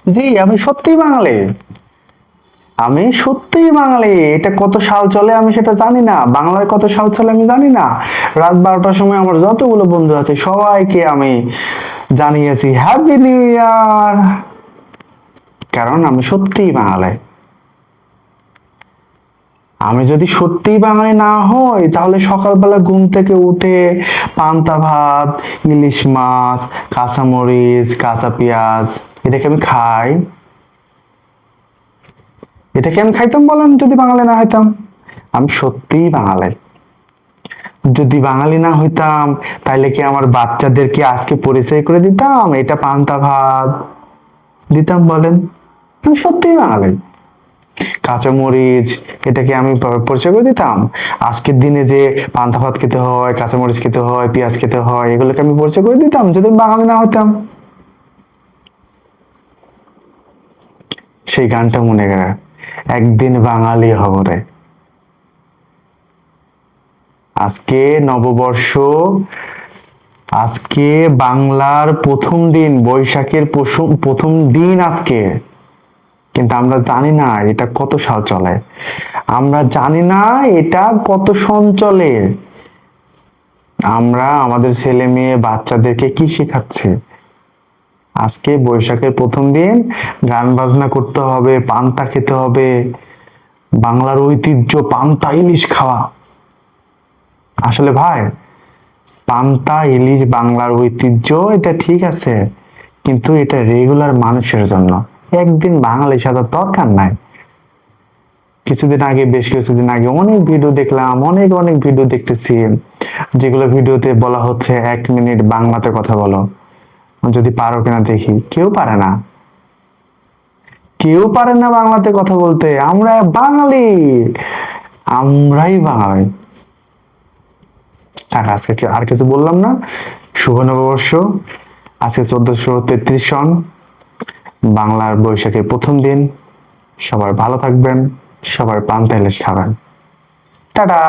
জি, আমি সত্যিই বাঙালি। আমি সত্যিই বাঙালি। এটা কত সাল চলে আমি সেটা জানি না, বাংলায় কত সাল চলে আমি জানি না। রাত 12টার সময় আমার যতগুলো বন্ধু আছে সবাইকে আমি জানিয়েছি হ্যাপি নিউ ইয়ার, কারণ আমি সত্যিই বাঙালি। আমি যদি সত্যিই বাঙালি না হই তাহলে সকালবেলা ঘুম থেকে উঠে পান্তা ভাত, ইলিশ মাছ, কাঁচামরিচ, কাঁচা পেঁয়াজ এটাকে আমি খাই? এটাকে আমি খাইতাম বলেন যদি বাঙালি না হইতাম? আমি সত্যিই বাঙালি। যদি বাঙালি না হইতাম তাইলে কি আমার বাচ্চাদেরকে আজকে পরিচয় করে দিতাম এটা পান্তা ভাত? দিতাম বলেন? আমি সত্যিই বাঙালি। কাঁচামরিচ এটাকে আমি পরিচয় করে দিতাম? আজকের দিনে যে পান্তা ভাত খেতে হয়, কাঁচামরিচ খেতে হয়, পেঁয়াজ খেতে হয়, এগুলোকে আমি পরিচয় করে দিতাম যদি আমি বাঙালি না হইতাম? সেই গানটা মনে করে, একদিন বাঙালি হব রে। আজকে নববর্ষ, আজকে বাংলার প্রথম দিন, বৈশাখের প্রথম দিন আজকে। কিন্তু আমরা জানি না এটা কত সাল চলে, আমরা জানি না এটা কত সন চলে। আমরা আমাদের ছেলে মেয়ে বাচ্চাদেরকে কি শেখাচ্ছি? আজকে বৈশাখের প্রথম দিন, গান বাজনা করতে হবে, পান্তা খেতে হবে, বাংলার ঐতিহ্য পান্তা ইলিশ খাওয়া। আসলে ভাই, পান্তা ইলিশ বাংলার ঐতিহ্য, এটা ঠিক আছে, কিন্তু এটা রেগুলার মানুষের জন্য। একদিন বাঙালি সাজার দরকার নাই। বেশ কিছুদিন আগে অনেক ভিডিও দেখলাম, অনেক অনেক ভিডিও দেখতেছি, যেগুলো ভিডিওতে বলা হচ্ছে 1 মিনিট বাংলাতে কথা বলো। যদি পারো কিনা দেখি, কেউ পারে না। কেউ পারে না বাংলাতে কথা বলতে। আমরা বাঙালি, আমরাই বাঙালি। টাকা আজকে আর কিছু বললাম না। শুভ নববর্ষ। আজকে 1433 সন, বাংলার বৈশাখের প্রথম দিন। সবাই ভালো থাকবেন, সবাই পান্তা ইলিশ খাবেন। টাটা।